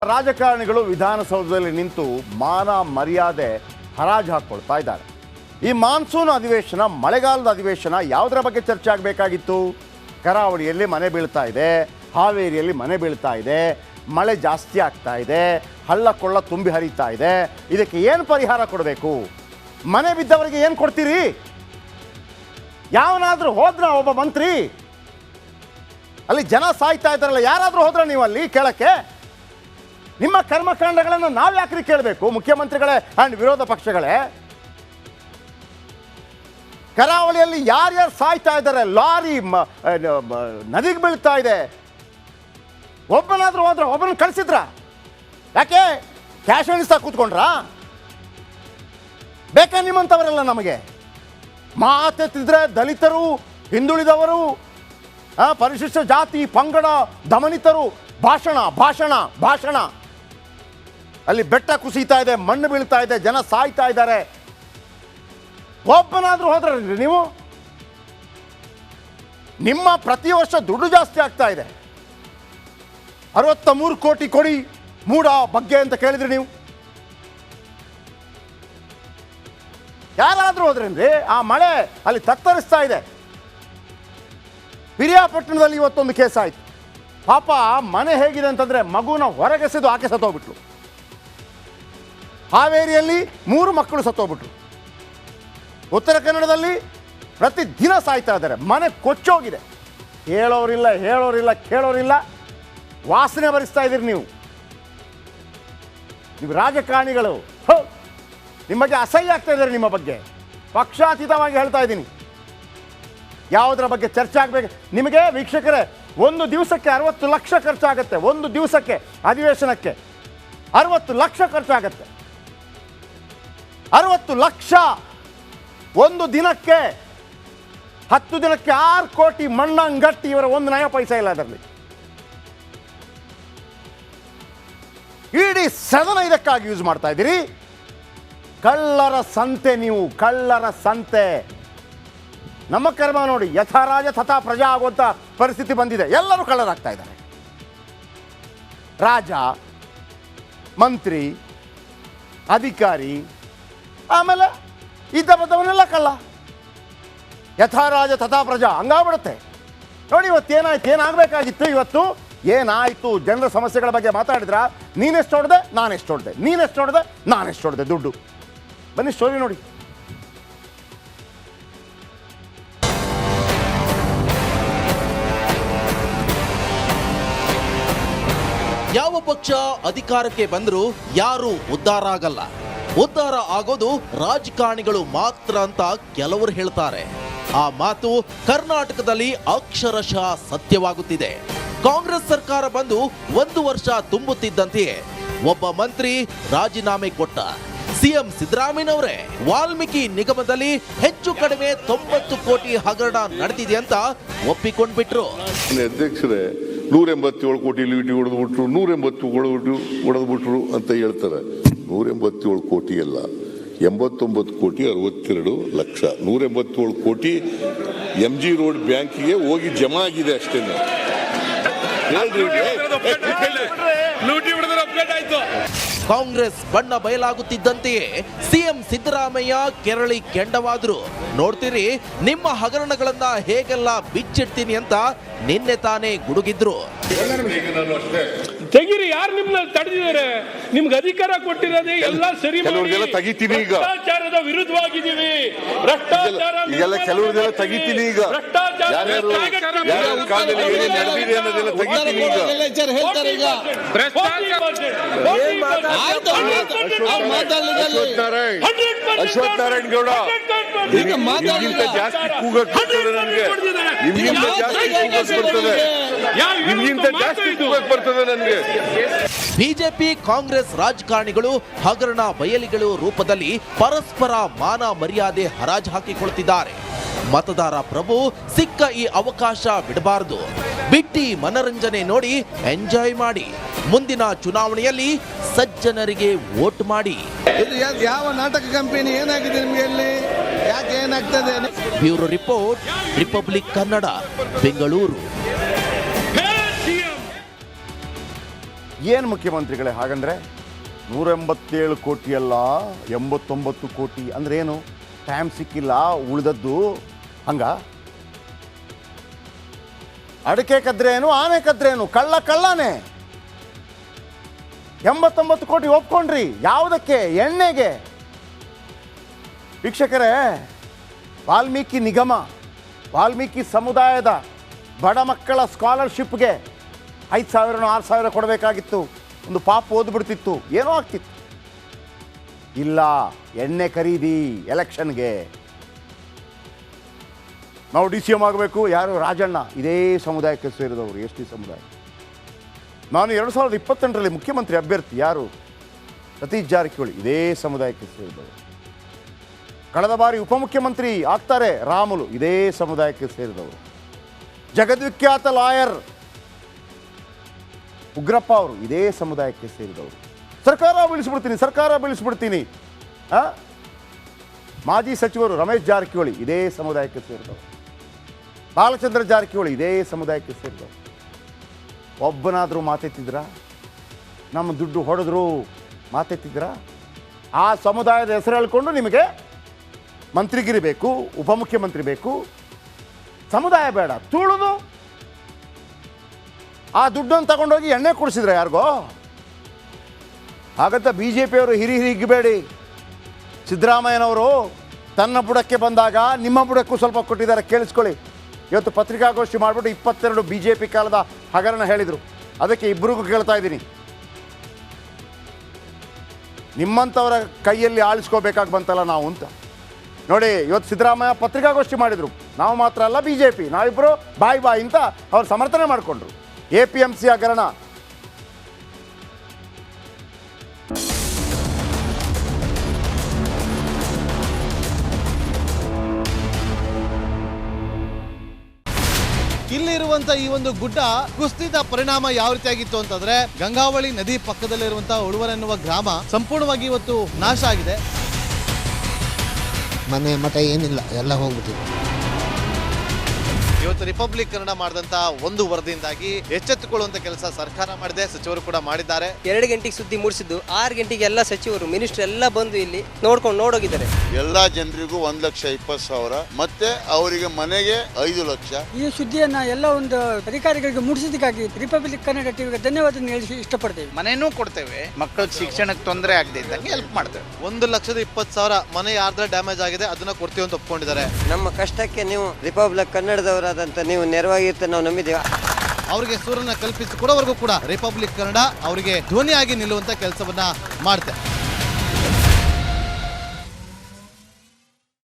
ರಾಜಕಾರಣಿಗಳು ವಿಧಾನಸೌಧದಲ್ಲಿ ನಿಂತು ಮಾನ ಮರ್ಯಾದೆ ಹರಾಜು ಹಾಕ್ಕೊಳ್ತಾ ಇದ್ದಾರೆ. ಈ ಮಾನ್ಸೂನ್ ಅಧಿವೇಶನ, ಮಳೆಗಾಲದ ಅಧಿವೇಶನ ಯಾವುದರ ಬಗ್ಗೆ ಚರ್ಚೆ ಆಗಬೇಕಾಗಿತ್ತು? ಕರಾವಳಿಯಲ್ಲಿ ಮನೆ ಬೀಳ್ತಾ ಇದೆ, ಹಾವೇರಿಯಲ್ಲಿ ಮನೆ ಬೀಳ್ತಾ ಇದೆ, ಮಳೆ ಜಾಸ್ತಿ ಆಗ್ತಾ ಇದೆ, ಹಳ್ಳ ಕೊಳ್ಳ ತುಂಬಿ ಹರಿತಾ ಇದೆ. ಇದಕ್ಕೆ ಏನು ಪರಿಹಾರ ಕೊಡಬೇಕು? ಮನೆ ಬಿದ್ದವರಿಗೆ ಏನು ಕೊಡ್ತೀರಿ? ಯಾವನಾದರೂ ಹೋದ್ರ ಒಬ್ಬ ಮಂತ್ರಿ ಅಲ್ಲಿ ಜನ ಸಾಯ್ತಾ ಇದ್ದಾರಲ್ಲ, ಯಾರಾದರೂ ಹೋದ್ರ ನೀವು ಅಲ್ಲಿ ಕೇಳಕ್ಕೆ? ನಿಮ್ಮ ಕರ್ಮಕಾಂಡಗಳನ್ನು ನಾವು ಯಾಕ್ರಿ ಕೇಳಬೇಕು? ಮುಖ್ಯಮಂತ್ರಿಗಳೇ ಆ್ಯಂಡ್ ವಿರೋಧ ಪಕ್ಷಗಳೇ, ಕರಾವಳಿಯಲ್ಲಿ ಯಾರ್ಯಾರು ಸಾಯ್ತಾ ಇದ್ದಾರೆ, ಲಾರಿ ನದಿಗೆ ಬೀಳ್ತಾ ಇದೆ, ಒಬ್ಬನಾದ್ರೂ ಹೋದ್ರ? ಒಬ್ಬನ ಕಳಿಸಿದ್ರ? ಯಾಕೆ ಕ್ಯಾಶ್ ಎಣಿಸ್ತಾ ಕೂತ್ಕೊಂಡ್ರಾ? ಬೇಕಾ ನಿಮ್ಮಂಥವರೆಲ್ಲ ನಮಗೆ? ಮಾತೆತ್ತಿದ್ರೆ ದಲಿತರು, ಹಿಂದುಳಿದವರು, ಪರಿಶಿಷ್ಟ ಜಾತಿ ಪಂಗಡ ದಮನಿತರು, ಭಾಷಣ ಭಾಷಣ ಭಾಷಣ. ಅಲ್ಲಿ ಬೆಟ್ಟ ಕುಸಿತಾ ಇದೆ, ಮಣ್ಣು ಬೀಳ್ತಾ ಇದೆ, ಜನ ಸಾಯ್ತಾ ಇದ್ದಾರೆ. ಒಬ್ಬನಾದ್ರೂ ಹೋದ್ರ ನೀವು? ನಿಮ್ಮ ಪ್ರತಿ ವರ್ಷ ದುಡ್ಡು ಜಾಸ್ತಿ ಆಗ್ತಾ ಇದೆ. 63 ಕೋಟಿ ಕೊಡಿ ಮೂಡ ಬಗ್ಗೆ ಅಂತ ಕೇಳಿದ್ರಿ ನೀವು? ಯಾರಾದ್ರೂ ಹೋದ್ರೇನ್ರಿ? ಆ ಮಳೆ ಅಲ್ಲಿ ತತ್ತರಿಸ್ತಾ ಇದೆ. ಪಿರಿಯಾಪಟ್ಟಣದಲ್ಲಿ ಇವತ್ತೊಂದು ಕೇಸ್ ಆಯ್ತು. ಪಾಪ ಮನೆ ಹೇಗಿದೆ ಅಂತಂದ್ರೆ ಮಗುನ ಹೊರಗೆಸೆದು ಆಕೆ ಸತ್ತೋಗ್ಬಿಟ್ರು. ಹಾವೇರಿಯಲ್ಲಿ 3 ಮಕ್ಕಳು ಸತ್ತೋಗ್ಬಿಟ್ರು. ಉತ್ತರ ಕನ್ನಡದಲ್ಲಿ ಪ್ರತಿ ದಿನ ಸಾಯ್ತಾ ಇದ್ದಾರೆ. ಮನೆ ಕೊಚ್ಚೋಗಿದೆ. ಹೇಳೋರಿಲ್ಲ ಕೇಳೋರಿಲ್ಲ. ವಾಸನೆ ಭರಿಸ್ತಾ ಇದ್ದೀರಿ ನೀವು ರಾಜಕಾರಣಿಗಳು. ನಿಮ್ಮ ಬಗ್ಗೆ ಅಸಹ್ಯ ಆಗ್ತಾ ಇದ್ದಾರೆ. ನಿಮ್ಮ ಬಗ್ಗೆ ಪಕ್ಷಾತೀತವಾಗಿ ಹೇಳ್ತಾ ಇದ್ದೀನಿ. ಯಾವುದರ ಬಗ್ಗೆ ಚರ್ಚೆ ಆಗಬೇಕು ನಿಮಗೆ? ವೀಕ್ಷಕರೇ, ಒಂದು ದಿವಸಕ್ಕೆ 60 ಲಕ್ಷ ಖರ್ಚಾಗುತ್ತೆ. ಒಂದು ದಿವಸಕ್ಕೆ ಅಧಿವೇಶನಕ್ಕೆ 60 ಲಕ್ಷ ಖರ್ಚಾಗತ್ತೆ. 60 ಲಕ್ಷ ಒಂದು ದಿನಕ್ಕೆ. 10 ದಿನಕ್ಕೆ 6 ಕೋಟಿ ಮಣ್ಣಂಗಟ್ಟಿ. ಇವರ ಒಂದು ನಯ ಪೈಸಾ ಇಲ್ಲ ಅದರಲ್ಲಿ. ಇಡೀ ಸದನ ಇದಕ್ಕಾಗಿ ಯೂಸ್ ಮಾಡ್ತಾ ಇದ್ದೀರಿ. ಕಳ್ಳರ ಸಂತೆ ನೀವು, ಕಳ್ಳರ ಸಂತೆ. ನಮ್ಮ ಕರ್ಮ ನೋಡಿ, ಯಥಾ ರಾಜ ತಥಾ ಪ್ರಜಾ ಆಗುವಂಥ ಪರಿಸ್ಥಿತಿ ಬಂದಿದೆ. ಎಲ್ಲರೂ ಕಳ್ಳರಾಗ್ತಾ ಇದ್ದಾರೆ. ರಾಜ, ಮಂತ್ರಿ, ಅಧಿಕಾರಿ, ಆಮೇಲೆ ಇದ್ದ ಬದ್ದವನ್ನೆಲ್ಲ ಕಳ್ಳ. ಯಥಾ ರಾಜ ತಥಾ ಪ್ರಜಾ ಹಂಗಾಗ್ಬಿಡುತ್ತೆ ನೋಡಿ. ಇವತ್ತೇನಾಯ್ತು? ಏನಾಗಬೇಕಾಗಿತ್ತು? ಇವತ್ತು ಏನಾಯಿತು? ಜನರ ಸಮಸ್ಯೆಗಳ ಬಗ್ಗೆ ಮಾತಾಡಿದ್ರ? ನೀನೆಷ್ಟು ಹೊಡೆದೆ, ನಾನೆಷ್ಟು ಹೊಡೆದೆ, ನೀನೆಷ್ಟು ಹೊಡೆದೆ, ನಾನೆಷ್ಟು ಹೊಡೆದೆ ದುಡ್ಡು. ಬನ್ನಿ ಸ್ಟೋರಿ ನೋಡಿ. ಯಾವ ಪಕ್ಷ ಅಧಿಕಾರಕ್ಕೆ ಬಂದರೂ ಯಾರು ಉದ್ಧಾರ ಆಗಲ್ಲ. ಉದ್ಧಾರ ಆಗೋದು ರಾಜಕಾರಣಿಗಳು ಮಾತ್ರ ಅಂತ ಕೆಲವರು ಹೇಳ್ತಾರೆ. ಆ ಮಾತು ಕರ್ನಾಟಕದಲ್ಲಿ ಅಕ್ಷರಶಃ ಸತ್ಯವಾಗುತ್ತಿದೆ. ಕಾಂಗ್ರೆಸ್ ಸರ್ಕಾರ ಬಂದು 1 ವರ್ಷ ತುಂಬುತ್ತಿದ್ದಂತೆಯೇ ಒಬ್ಬ ಮಂತ್ರಿ ರಾಜೀನಾಮೆ ಕೊಟ್ಟ. ಸಿಎಂ ಸಿದ್ದರಾಮಯ್ಯನವರೇ ವಾಲ್ಮೀಕಿ ನಿಗಮದಲ್ಲಿ ಹೆಚ್ಚು ಕಡಿಮೆ 90 ಕೋಟಿ ಹಗರಣ ನಡೆದಿದೆ ಅಂತ ಒಪ್ಪಿಕೊಂಡ್ಬಿಟ್ರು. ಅಧ್ಯಕ್ಷರೇ, 187 ಕೋಟಿ ಲೀಟಿ ಹೊಡೆದ್ಬಿಟ್ರು, 180 ಹೊಡೆದ್ಬಿಟ್ರು ಅಂತ ಹೇಳ್ತಾರೆ. 187 ಕೋಟಿ ಅಲ್ಲ, 89 ಕೋಟಿ 62 ಲಕ್ಷ. 187 ಕೋಟಿ MG ರೋಡ್ ಬ್ಯಾಂಕಿಗೆ ಹೋಗಿ ಜಮಾ ಆಗಿದೆ ಅಷ್ಟೇ. ಕಾಂಗ್ರೆಸ್ ಬಣ್ಣ ಬಯಲಾಗುತ್ತಿದ್ದಂತೆಯೇ ಸಿಎಂ ಸಿದ್ದರಾಮಯ್ಯ ಕೆರಳಿ ಕೆಂಡವಾದ್ರು. ನೋಡ್ತೀರಿ, ನಿಮ್ಮ ಹಗರಣಗಳನ್ನ ಹೇಗೆಲ್ಲ ಬಿಚ್ಚಿಡ್ತೀನಿ ಅಂತ ನಿನ್ನೆ ತಾನೇ ಗುಡುಗಿದ್ರು. ತೆಗಿರಿ, ಯಾರು ನಿಮ್ನ ತಡೆದಿದ್ದಾರೆ? ನಿಮ್ಗೆ ಅಧಿಕಾರ ಕೊಟ್ಟಿರೋದೇ ಎಲ್ಲ ಸರಿ ತೆಗಿತೀನಿ. ಈಗ ಭ್ರಷ್ಟಾಚಾರದ ವಿರುದ್ಧವಾಗಿದ್ದೀವಿ. ಭ್ರಷ್ಟಾಚಾರ ಕೆಲವ್ರದೆಲ್ಲ ತೆಗಿತೀನಿ. ಈಗ ಯಾರ್ಯಾರು ನಡೆದಿದೆ ಅನ್ನೋದೆಲ್ಲ ತೆಗಿತೀನಿ. ಈಗ ಅಶ್ವಥ್ ನಾರಾಯಣ್ ಗೌಡ ನಿಮ್ಗಿಂತ ಜಾಸ್ತಿ ಕೂಗಕ್ ಬರ್ತದೆ ನನಗೆ. ನಿಮ್ಗಿಂತ ಜಾಸ್ತಿ ಕೂಗಕ್ ಬರ್ತದೆ. ನಿಮ್ಗಿಂತ ಜಾಸ್ತಿ ಕೂಗಕ್ ಬರ್ತದೆ ನನಗೆ. ಬಿಜೆಪಿ ಕಾಂಗ್ರೆಸ್ ರಾಜಕಾರಣಿಗಳು ಹಗರಣ ಬಯಲಿಗಳು ರೂಪದಲ್ಲಿ ಪರಸ್ಪರ ಮಾನ ಮರ್ಯಾದೆ ಹರಾಜು ಹಾಕಿಕೊಳ್ಳುತ್ತಿದ್ದಾರೆ. ಮತದಾರ ಪ್ರಭು ಸಿಕ್ಕ ಈ ಅವಕಾಶ ಬಿಡಬಾರದು. ಬಿಟ್ಟಿ ಮನರಂಜನೆ ನೋಡಿ ಎಂಜಾಯ್ ಮಾಡಿ. ಮುಂದಿನ ಚುನಾವಣೆಯಲ್ಲಿ ಸಜ್ಜನರಿಗೆ ವೋಟ್ ಮಾಡಿ. ಯಾವ ನಾಟಕ ಕಂಪನಿ ಏನಾಗಿದೆ ನಿಮಗೆ? ಇಲ್ಲಿ ಯಾಕೆ ಏನಾಗ್ತದೆ? Bureau report, republic Kannada, Bengaluru. ಏನು ಮುಖ್ಯಮಂತ್ರಿಗಳೇ ಹಾಗಂದ್ರೆ 187 ಕೋಟಿ ಅಲ್ಲ 89 ಕೋಟಿ ಅಂದ್ರೆ ಏನು? ಟೈಮ್ ಸಿಕ್ಕಿಲ್ಲ ಉಳಿದದ್ದು ಹಂಗ? ಅಡಿಕೆ ಕದ್ರೇನು ಆನೆ ಕದ್ರೇನು ಕಳ್ಳನೇ. 89 ಕೋಟಿ ಒಪ್ಕೊಂಡ್ರಿ ಯಾವುದಕ್ಕೆ? ಎಣ್ಣೆಗೆ. ವೀಕ್ಷಕರೇ, ವಾಲ್ಮೀಕಿ ನಿಗಮ, ವಾಲ್ಮೀಕಿ ಸಮುದಾಯದ ಬಡ ಮಕ್ಕಳ ಸ್ಕಾಲರ್ಶಿಪ್ಗೆ 5,000 6,000 ಕೊಡಬೇಕಾಗಿತ್ತು. ಒಂದು ಪಾಪ ಓದ್ಬಿಡ್ತಿತ್ತು, ಏನೋ ಆಗ್ತಿತ್ತು. ಇಲ್ಲ, ಎಣ್ಣೆ ಖರೀದಿ ಎಲೆಕ್ಷನ್ಗೆ. ನಾವು DCM ಆಗಬೇಕು. ಯಾರು? ರಾಜಣ್ಣ, ಇದೇ ಸಮುದಾಯಕ್ಕೆ ಸೇರಿದವರು, ST ಸಮುದಾಯ. ನಾನು 2028ರಲ್ಲಿ ಮುಖ್ಯಮಂತ್ರಿ ಅಭ್ಯರ್ಥಿ ಯಾರು? ಸತೀಶ್ ಜಾರಕಿಹೊಳಿ, ಇದೇ ಸಮುದಾಯಕ್ಕೆ ಸೇರಿದವರು. ಕಳೆದ ಬಾರಿ ಉಪಮುಖ್ಯಮಂತ್ರಿ ಆಗ್ತಾರೆ ರಾಮುಲು, ಇದೇ ಸಮುದಾಯಕ್ಕೆ ಸೇರಿದವರು. ಜಗದ್ವಿಖ್ಯಾತ ಲಾಯರ್ ಉಗ್ರಪ್ಪ ಅವರು ಇದೇ ಸಮುದಾಯಕ್ಕೆ ಸೇರಿದವರು. ಸರ್ಕಾರ ಬೀಳಿಸ್ಬಿಡ್ತೀನಿ ಮಾಜಿ ಸಚಿವರು ರಮೇಶ್ ಜಾರಕಿಹೊಳಿ ಇದೇ ಸಮುದಾಯಕ್ಕೆ ಸೇರಿದವರು. ಬಾಲಚಂದ್ರ ಜಾರಕಿಹೊಳಿ ಇದೇ ಸಮುದಾಯಕ್ಕೆ ಸೇರಿದವರು. ಒಬ್ಬನಾದರೂ ಮಾತೆತ್ತಿದ್ರ? ನಮ್ಮ ದುಡ್ಡು ಹೊಡೆದ್ರು ಮಾತೆತ್ತಿದ್ರ? ಆ ಸಮುದಾಯದ ಹೆಸರು ಹೇಳ್ಕೊಂಡು ನಿಮಗೆ ಮಂತ್ರಿಗಿರಿ ಬೇಕು, ಉಪಮುಖ್ಯಮಂತ್ರಿ ಬೇಕು, ಸಮುದಾಯ ಬೇಡ. ತುಳಿದು ಆ ದುಡ್ಡನ್ನು ತಗೊಂಡೋಗಿ ಎಣ್ಣೆ ಕುಡಿಸಿದ್ರೆ ಯಾರಿಗೋ? ಹಾಗಂತ BJPಯವರು ಹಿಗ್ಬೇಡಿ. ಸಿದ್ದರಾಮಯ್ಯನವರು ತನ್ನ ಬುಡಕ್ಕೆ ಬಂದಾಗ ನಿಮ್ಮ ಬುಡಕ್ಕೂ ಸ್ವಲ್ಪ ಕೊಟ್ಟಿದ್ದಾರೆ, ಕೇಳಿಸ್ಕೊಳ್ಳಿ. ಇವತ್ತು ಪತ್ರಿಕಾಗೋಷ್ಠಿ ಮಾಡಿಬಿಟ್ಟು 22 BJP ಕಾಲದ ಹಗರಣ ಹೇಳಿದರು. ಅದಕ್ಕೆ ಇಬ್ಬರಿಗೂ ಕೇಳ್ತಾ ಇದ್ದೀನಿ, ನಿಮ್ಮಂಥವರ ಕೈಯಲ್ಲಿ ಆಳಿಸ್ಕೋಬೇಕಾಗಿ ಬಂತಲ್ಲ ನಾವು ಅಂತ. ನೋಡಿ, ಇವತ್ತು ಸಿದ್ದರಾಮಯ್ಯ ಪತ್ರಿಕಾಗೋಷ್ಠಿ ಮಾಡಿದರು. ನಾವು ಮಾತ್ರ ಅಲ್ಲ, BJP ನಾವಿಬ್ಬರು ಬಾಯ್ ಅಂತ ಅವ್ರು ಸಮರ್ಥನೆ ಮಾಡಿಕೊಂಡ್ರು. APMC ಹಗರಣ. ಇಲ್ಲಿರುವಂತ ಈ ಒಂದು ಗುಡ್ಡ ಕುಸಿದ ಪರಿಣಾಮ ಯಾವ ರೀತಿಯಾಗಿತ್ತು ಅಂತಂದ್ರೆ, ಗಂಗಾವಳಿ ನದಿ ಪಕ್ಕದಲ್ಲಿರುವಂತಹ ಉಳುವರ ಎನ್ನುವ ಗ್ರಾಮ ಸಂಪೂರ್ಣವಾಗಿ ಇವತ್ತು ನಾಶ ಆಗಿದೆ. ಮನೆ ಮಠ ಏನಿಲ್ಲ, ಎಲ್ಲ ಹೋಗ್ಬಿಟ್ಟಿದೆ. ಇವತ್ತು ರಿಪಬ್ಲಿಕ್ ಕನ್ನಡ ಮಾಡಿದಂತ ಒಂದು ವರದಿಯಿಂದಾಗಿ ಎಚ್ಚೆತ್ತುಕೊಳ್ಳುವಂತ ಕೆಲಸ ಸರ್ಕಾರ ಮಾಡಿದೆ, ಸಚಿವರು ಕೂಡ ಮಾಡಿದ್ದಾರೆ. 2 ಗಂಟೆಗೆ ಸುದ್ದಿ ಮೂಡಿಸಿದ್ದು 6 ಗಂಟೆಗೆ ಎಲ್ಲ ಸಚಿವರು ಮಿನಿಸ್ಟರ್ ಎಲ್ಲ ಬಂದು ಇಲ್ಲಿ ನೋಡೋಗಿದ್ದಾರೆ. ಎಲ್ಲಾ ಜನರಿಗೂ 1,20,000 ಮತ್ತೆ ಅವರಿಗೆ ಮನೆಗೆ 5 ಲಕ್ಷ. ಈ ಸುದ್ದಿಯನ್ನ ಎಲ್ಲ ಒಂದು ಅಧಿಕಾರಿಗಳಿಗೆ ಮುಡಿಸಿದ್ದಕ್ಕಾಗಿ ರಿಪಬ್ಲಿಕ್ ಕನ್ನಡ ಟಿವಿಗೆ ಧನ್ಯವಾದ ಹೇಳಿ ಇಷ್ಟಪಡ್ತೇವೆ. ಮನೆನೂ ಕೊಡ್ತೇವೆ, ಮಕ್ಕಳ ಶಿಕ್ಷಣಕ್ಕೆ ತೊಂದರೆ ಆಗದೆ ಇದ್ದಂಗೆ ಹೆಲ್ಪ್ ಮಾಡ್ತೇವೆ. 1,20,000 ಮನೆ ಯಾರ್ದ್ರ ಡ್ಯಾಮೇಜ್ ಆಗಿದೆ ಅದನ್ನ ಕೊಡ್ತೀವಿ ಅಂತ ಒಪ್ಕೊಂಡಿದ್ದಾರೆ. ನಮ್ಮ ಕಷ್ಟಕ್ಕೆ ನೀವು ರಿಪಬ್ಲಿಕ್ ಕನ್ನಡದವರಾದಂತ ನೀವು ನೆರವಾಗಿರ್ತ ನಾವು ನಂಬಿದ್ದೇವೆ. ಅವರಿಗೆ ಸೂರನ್ನ ಕಲ್ಪಿಸಿ ಕೊಡೋವರೆಗೂ ಕೂಡ ರಿಪಬ್ಲಿಕ್ ಕನ್ನಡ ಅವರಿಗೆ ಧ್ವನಿಯಾಗಿ ನಿಲ್ಲುವಂತ ಕೆಲಸವನ್ನ ಮಾಡುತ್ತೆ.